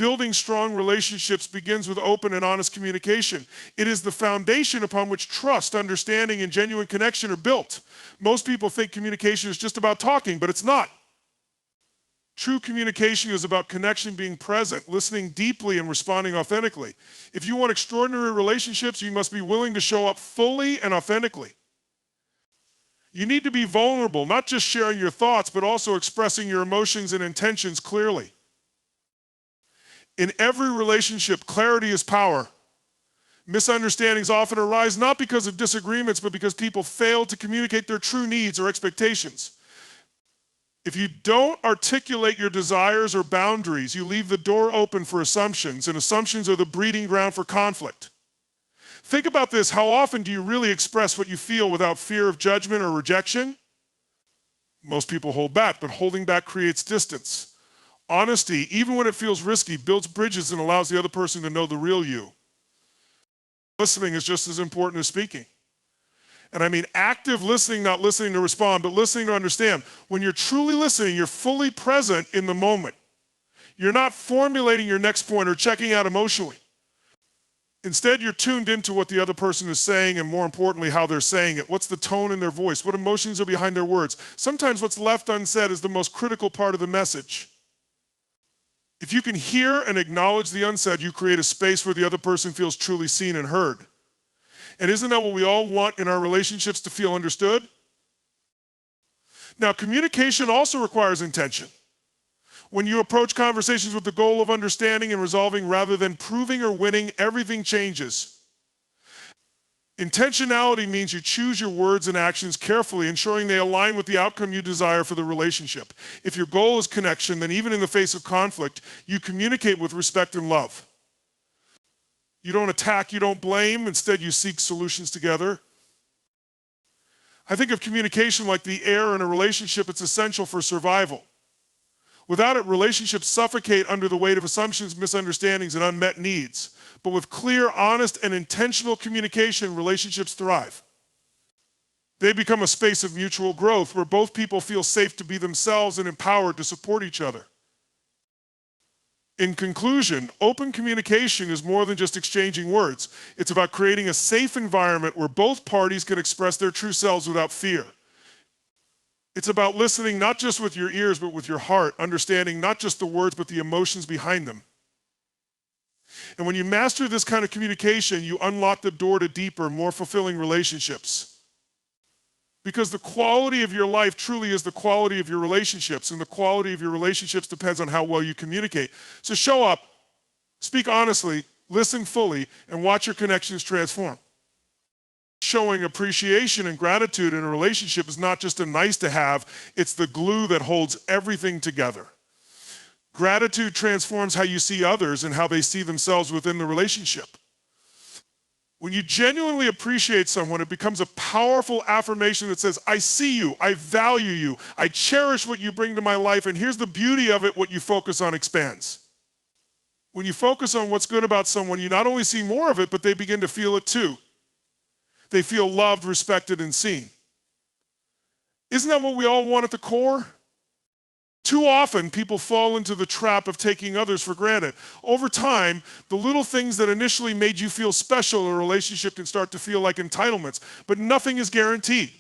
Building strong relationships begins with open and honest communication. It is the foundation upon which trust, understanding, and genuine connection are built. Most people think communication is just about talking, but it's not. True communication is about connection, being present, listening deeply, and responding authentically. If you want extraordinary relationships, you must be willing to show up fully and authentically. You need to be vulnerable, not just sharing your thoughts, but also expressing your emotions and intentions clearly. In every relationship, clarity is power. Misunderstandings often arise not because of disagreements, but because people fail to communicate their true needs or expectations. If you don't articulate your desires or boundaries, you leave the door open for assumptions, and assumptions are the breeding ground for conflict. Think about this. How often do you really express what you feel without fear of judgment or rejection? Most people hold back, but holding back creates distance. Honesty, even when it feels risky, builds bridges and allows the other person to know the real you. Listening is just as important as speaking. And I mean active listening, not listening to respond, but listening to understand. When you're truly listening, you're fully present in the moment. You're not formulating your next point or checking out emotionally. Instead, you're tuned into what the other person is saying, and more importantly, how they're saying it. What's the tone in their voice? What emotions are behind their words? Sometimes what's left unsaid is the most critical part of the message. If you can hear and acknowledge the unsaid, you create a space where the other person feels truly seen and heard. And isn't that what we all want in our relationships, to feel understood? Now, communication also requires intention. When you approach conversations with the goal of understanding and resolving rather than proving or winning, everything changes. Intentionality means you choose your words and actions carefully, ensuring they align with the outcome you desire for the relationship. If your goal is connection, then even in the face of conflict, you communicate with respect and love. You don't attack, you don't blame, instead you seek solutions together. I think of communication like the air in a relationship. It's essential for survival. Without it, relationships suffocate under the weight of assumptions, misunderstandings, and unmet needs. But with clear, honest, and intentional communication, relationships thrive. They become a space of mutual growth where both people feel safe to be themselves and empowered to support each other. In conclusion, open communication is more than just exchanging words. It's about creating a safe environment where both parties can express their true selves without fear. It's about listening not just with your ears, but with your heart, understanding not just the words, but the emotions behind them. And when you master this kind of communication, you unlock the door to deeper, more fulfilling relationships. Because the quality of your life truly is the quality of your relationships, and the quality of your relationships depends on how well you communicate. So show up, speak honestly, listen fully, and watch your connections transform. Showing appreciation and gratitude in a relationship is not just a nice to have, it's the glue that holds everything together. Gratitude transforms how you see others and how they see themselves within the relationship. When you genuinely appreciate someone, it becomes a powerful affirmation that says, I see you, I value you, I cherish what you bring to my life, and here's the beauty of it, what you focus on expands. When you focus on what's good about someone, you not only see more of it, but they begin to feel it too. They feel loved, respected, and seen. Isn't that what we all want at the core? Too often, people fall into the trap of taking others for granted. Over time, the little things that initially made you feel special in a relationship can start to feel like entitlements, but nothing is guaranteed.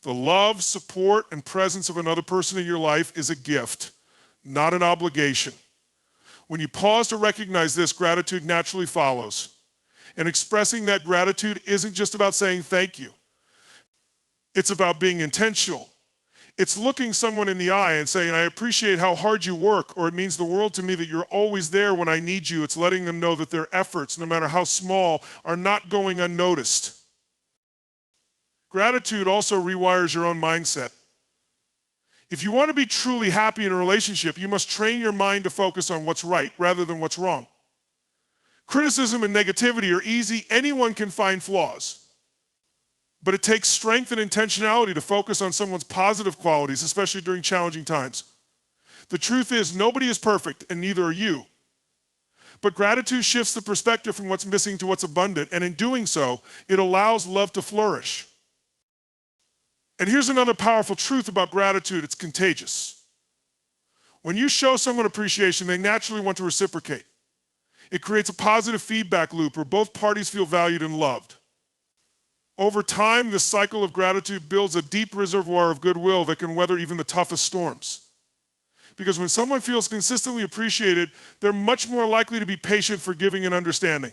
The love, support, and presence of another person in your life is a gift, not an obligation. When you pause to recognize this, gratitude naturally follows. And expressing that gratitude isn't just about saying thank you. It's about being intentional. It's looking someone in the eye and saying, I appreciate how hard you work, or it means the world to me that you're always there when I need you. It's letting them know that their efforts, no matter how small, are not going unnoticed. Gratitude also rewires your own mindset. If you want to be truly happy in a relationship, you must train your mind to focus on what's right rather than what's wrong. Criticism and negativity are easy. Anyone can find flaws. But it takes strength and intentionality to focus on someone's positive qualities, especially during challenging times. The truth is, nobody is perfect, and neither are you. But gratitude shifts the perspective from what's missing to what's abundant, and in doing so, it allows love to flourish. And here's another powerful truth about gratitude: it's contagious. When you show someone appreciation, they naturally want to reciprocate. It creates a positive feedback loop where both parties feel valued and loved. Over time, this cycle of gratitude builds a deep reservoir of goodwill that can weather even the toughest storms. Because when someone feels consistently appreciated, they're much more likely to be patient, forgiving, and understanding.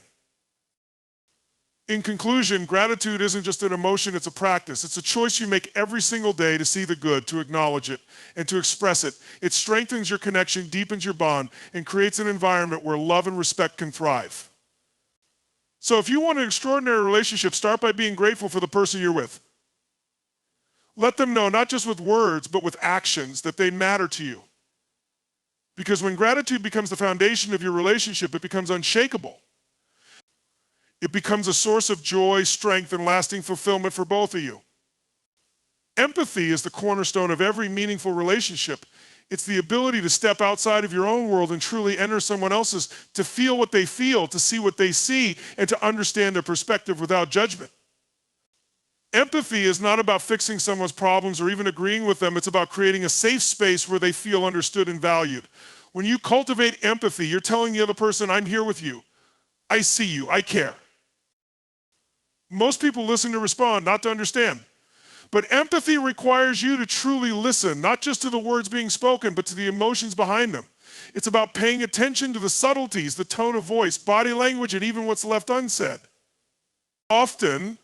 In conclusion, gratitude isn't just an emotion, it's a practice. It's a choice you make every single day to see the good, to acknowledge it, and to express it. It strengthens your connection, deepens your bond, and creates an environment where love and respect can thrive. So if you want an extraordinary relationship, start by being grateful for the person you're with. Let them know, not just with words, but with actions, that they matter to you. Because when gratitude becomes the foundation of your relationship, it becomes unshakable. It becomes a source of joy, strength, and lasting fulfillment for both of you. Empathy is the cornerstone of every meaningful relationship. It's the ability to step outside of your own world and truly enter someone else's, to feel what they feel, to see what they see, and to understand their perspective without judgment. Empathy is not about fixing someone's problems or even agreeing with them. It's about creating a safe space where they feel understood and valued. When you cultivate empathy, you're telling the other person, I'm here with you. I see you. I care. Most people listen to respond, not to understand. But empathy requires you to truly listen, not just to the words being spoken, but to the emotions behind them. It's about paying attention to the subtleties, the tone of voice, body language, and even what's left unsaid. Often,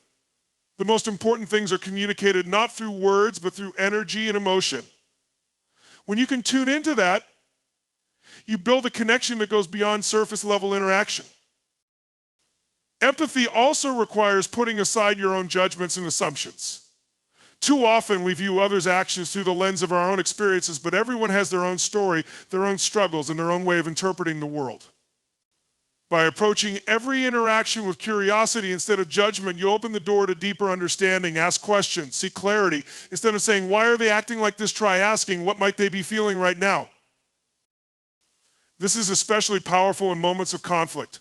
the most important things are communicated not through words, but through energy and emotion. When you can tune into that, you build a connection that goes beyond surface level interaction. Empathy also requires putting aside your own judgments and assumptions. Too often we view others' actions through the lens of our own experiences, but everyone has their own story, their own struggles, and their own way of interpreting the world. By approaching every interaction with curiosity instead of judgment, you open the door to deeper understanding. Ask questions, seek clarity. Instead of saying, why are they acting like this, try asking, what might they be feeling right now? This is especially powerful in moments of conflict.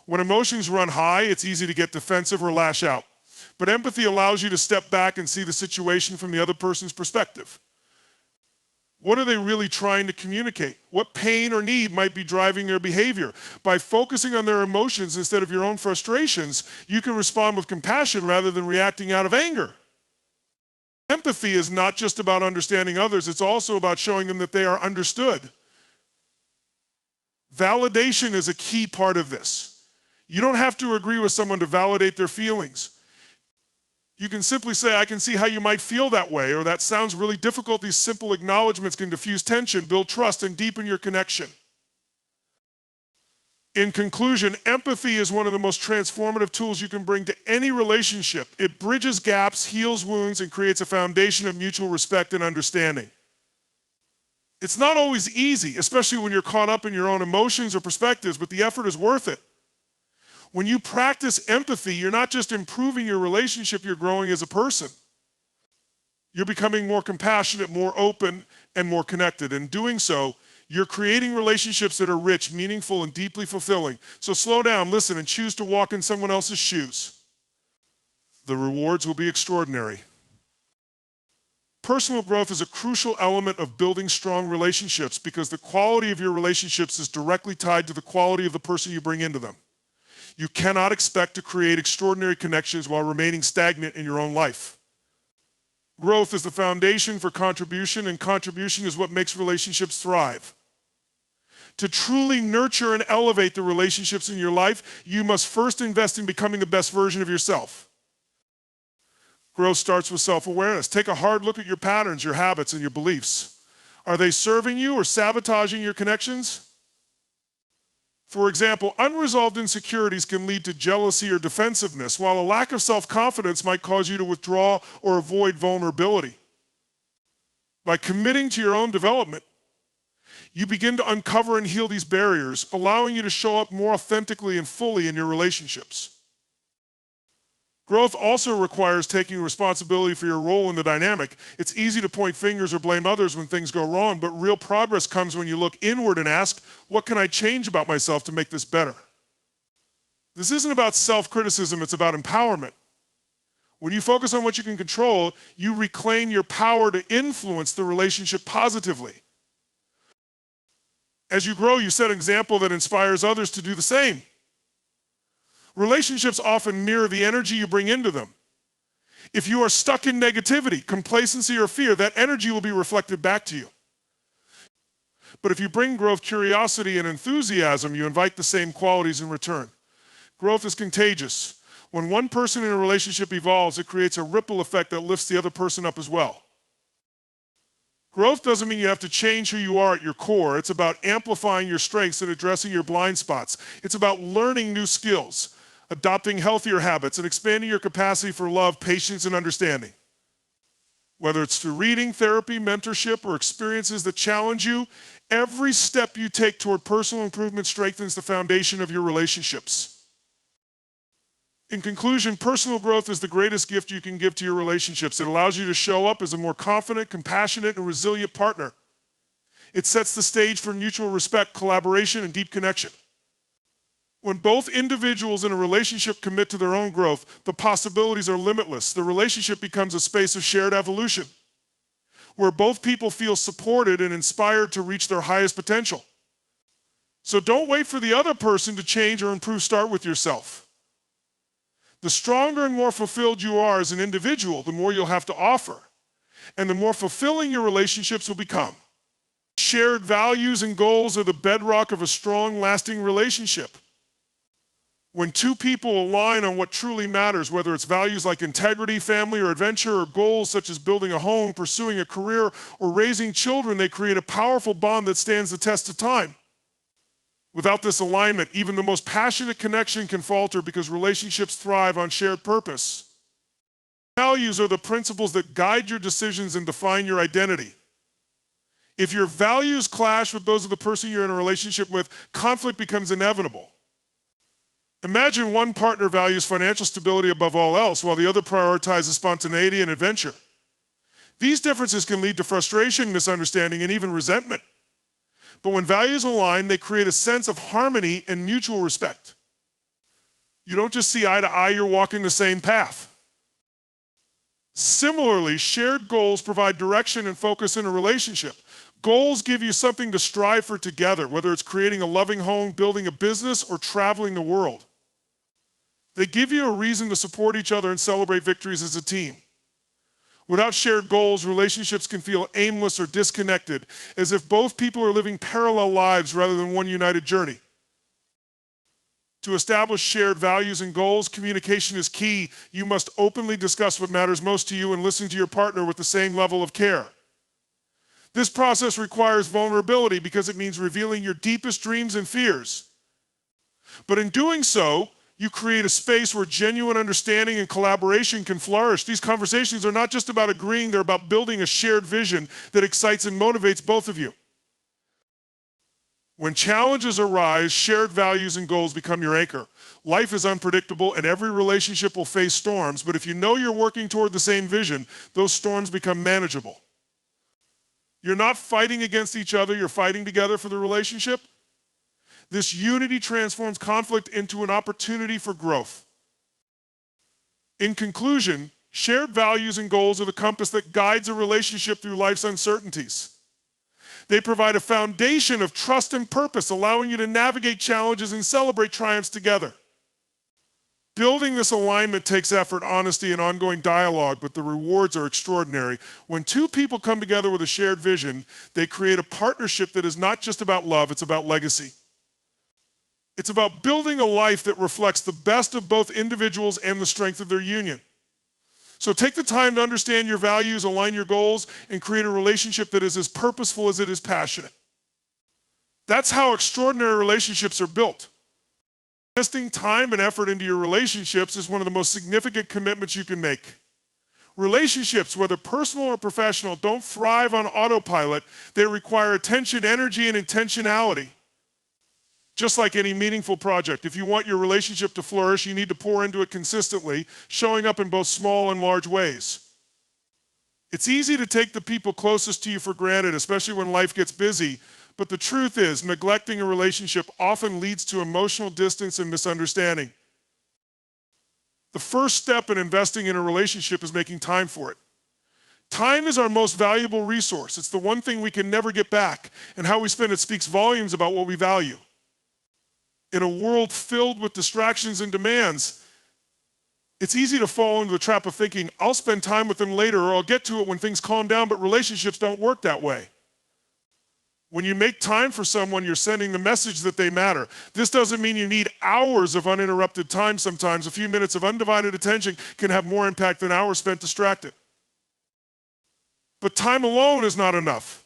When emotions run high, it's easy to get defensive or lash out. But empathy allows you to step back and see the situation from the other person's perspective. What are they really trying to communicate? What pain or need might be driving their behavior? By focusing on their emotions instead of your own frustrations, you can respond with compassion rather than reacting out of anger. Empathy is not just about understanding others, it's also about showing them that they are understood. Validation is a key part of this. You don't have to agree with someone to validate their feelings. You can simply say, I can see how you might feel that way, or that sounds really difficult. These simple acknowledgments can diffuse tension, build trust, and deepen your connection. In conclusion, empathy is one of the most transformative tools you can bring to any relationship. It bridges gaps, heals wounds, and creates a foundation of mutual respect and understanding. It's not always easy, especially when you're caught up in your own emotions or perspectives, but the effort is worth it. When you practice empathy, you're not just improving your relationship, you're growing as a person. You're becoming more compassionate, more open, and more connected. In doing so, you're creating relationships that are rich, meaningful, and deeply fulfilling. So slow down, listen, and choose to walk in someone else's shoes. The rewards will be extraordinary. Personal growth is a crucial element of building strong relationships because the quality of your relationships is directly tied to the quality of the person you bring into them. You cannot expect to create extraordinary connections while remaining stagnant in your own life. Growth is the foundation for contribution, and contribution is what makes relationships thrive. To truly nurture and elevate the relationships in your life, you must first invest in becoming the best version of yourself. Growth starts with self-awareness. Take a hard look at your patterns, your habits, and your beliefs. Are they serving you or sabotaging your connections? For example, unresolved insecurities can lead to jealousy or defensiveness, while a lack of self-confidence might cause you to withdraw or avoid vulnerability. By committing to your own development, you begin to uncover and heal these barriers, allowing you to show up more authentically and fully in your relationships. Growth also requires taking responsibility for your role in the dynamic. It's easy to point fingers or blame others when things go wrong, but real progress comes when you look inward and ask, what can I change about myself to make this better? This isn't about self-criticism, it's about empowerment. When you focus on what you can control, you reclaim your power to influence the relationship positively. As you grow, you set an example that inspires others to do the same. Relationships often mirror the energy you bring into them. If you are stuck in negativity, complacency, or fear, that energy will be reflected back to you. But if you bring growth, curiosity, and enthusiasm, you invite the same qualities in return. Growth is contagious. When one person in a relationship evolves, it creates a ripple effect that lifts the other person up as well. Growth doesn't mean you have to change who you are at your core. It's about amplifying your strengths and addressing your blind spots. It's about learning new skills, adopting healthier habits, and expanding your capacity for love, patience, and understanding. Whether it's through reading, therapy, mentorship, or experiences that challenge you, every step you take toward personal improvement strengthens the foundation of your relationships. In conclusion, personal growth is the greatest gift you can give to your relationships. It allows you to show up as a more confident, compassionate, and resilient partner. It sets the stage for mutual respect, collaboration, and deep connection. When both individuals in a relationship commit to their own growth, the possibilities are limitless. The relationship becomes a space of shared evolution, where both people feel supported and inspired to reach their highest potential. So don't wait for the other person to change or improve. Start with yourself. The stronger and more fulfilled you are as an individual, the more you'll have to offer, and the more fulfilling your relationships will become. Shared values and goals are the bedrock of a strong, lasting relationship. When two people align on what truly matters, whether it's values like integrity, family, or adventure, or goals such as building a home, pursuing a career, or raising children, they create a powerful bond that stands the test of time. Without this alignment, even the most passionate connection can falter because relationships thrive on shared purpose. Values are the principles that guide your decisions and define your identity. If your values clash with those of the person you're in a relationship with, conflict becomes inevitable. Imagine one partner values financial stability above all else, while the other prioritizes spontaneity and adventure. These differences can lead to frustration, misunderstanding, and even resentment. But when values align, they create a sense of harmony and mutual respect. You don't just see eye to eye, you're walking the same path. Similarly, shared goals provide direction and focus in a relationship. Goals give you something to strive for together, whether it's creating a loving home, building a business, or traveling the world. They give you a reason to support each other and celebrate victories as a team. Without shared goals, relationships can feel aimless or disconnected, as if both people are living parallel lives rather than one united journey. To establish shared values and goals, communication is key. You must openly discuss what matters most to you and listen to your partner with the same level of care. This process requires vulnerability because it means revealing your deepest dreams and fears. But in doing so, you create a space where genuine understanding and collaboration can flourish. These conversations are not just about agreeing, they're about building a shared vision that excites and motivates both of you. When challenges arise, shared values and goals become your anchor. Life is unpredictable and every relationship will face storms, but if you know you're working toward the same vision, those storms become manageable. You're not fighting against each other, you're fighting together for the relationship. This unity transforms conflict into an opportunity for growth. In conclusion, shared values and goals are the compass that guides a relationship through life's uncertainties. They provide a foundation of trust and purpose, allowing you to navigate challenges and celebrate triumphs together. Building this alignment takes effort, honesty, and ongoing dialogue, but the rewards are extraordinary. When two people come together with a shared vision, they create a partnership that is not just about love, it's about legacy. It's about building a life that reflects the best of both individuals and the strength of their union. So take the time to understand your values, align your goals, and create a relationship that is as purposeful as it is passionate. That's how extraordinary relationships are built. Investing time and effort into your relationships is one of the most significant commitments you can make. Relationships, whether personal or professional, don't thrive on autopilot. They require attention, energy, and intentionality. Just like any meaningful project, if you want your relationship to flourish, you need to pour into it consistently, showing up in both small and large ways. It's easy to take the people closest to you for granted, especially when life gets busy, but the truth is, neglecting a relationship often leads to emotional distance and misunderstanding. The first step in investing in a relationship is making time for it. Time is our most valuable resource. It's the one thing we can never get back, and how we spend it speaks volumes about what we value. In a world filled with distractions and demands, it's easy to fall into the trap of thinking, I'll spend time with them later, or I'll get to it when things calm down, but relationships don't work that way. When you make time for someone, you're sending the message that they matter. This doesn't mean you need hours of uninterrupted time sometimes. A few minutes of undivided attention can have more impact than hours spent distracted. But time alone is not enough.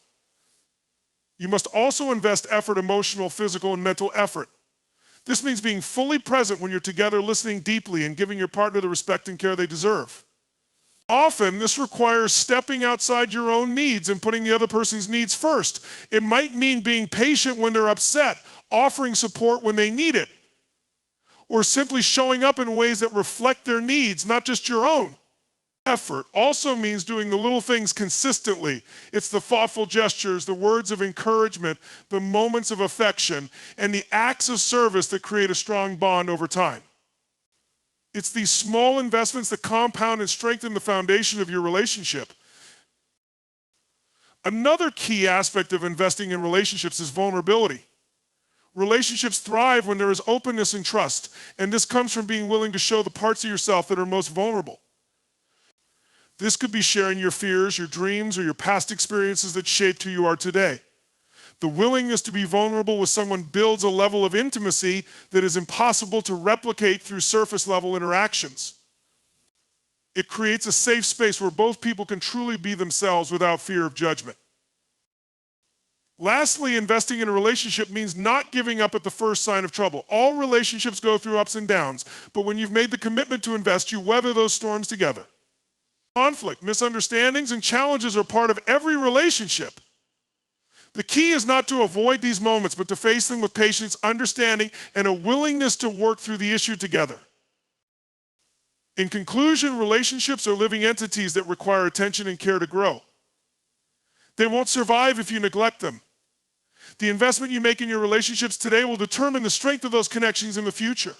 You must also invest effort, emotional, physical, and mental effort. This means being fully present when you're together, listening deeply, and giving your partner the respect and care they deserve. Often, this requires stepping outside your own needs and putting the other person's needs first. It might mean being patient when they're upset, offering support when they need it, or simply showing up in ways that reflect their needs, not just your own. Effort also means doing the little things consistently. It's the thoughtful gestures, the words of encouragement, the moments of affection, and the acts of service that create a strong bond over time. It's these small investments that compound and strengthen the foundation of your relationship. Another key aspect of investing in relationships is vulnerability. Relationships thrive when there is openness and trust, and this comes from being willing to show the parts of yourself that are most vulnerable. This could be sharing your fears, your dreams, or your past experiences that shaped who you are today. The willingness to be vulnerable with someone builds a level of intimacy that is impossible to replicate through surface-level interactions. It creates a safe space where both people can truly be themselves without fear of judgment. Lastly, investing in a relationship means not giving up at the first sign of trouble. All relationships go through ups and downs, but when you've made the commitment to invest, you weather those storms together. Conflict, misunderstandings, and challenges are part of every relationship. The key is not to avoid these moments, but to face them with patience, understanding, and a willingness to work through the issue together. In conclusion, relationships are living entities that require attention and care to grow. They won't survive if you neglect them. The investment you make in your relationships today will determine the strength of those connections in the future.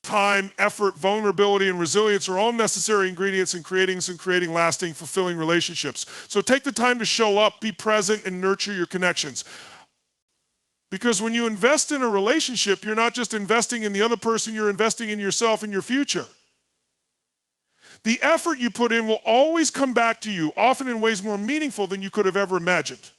Time, effort, vulnerability, and resilience are all necessary ingredients in creating lasting, fulfilling relationships. So take the time to show up, be present, and nurture your connections. Because when you invest in a relationship, you're not just investing in the other person, you're investing in yourself and your future. The effort you put in will always come back to you, often in ways more meaningful than you could have ever imagined.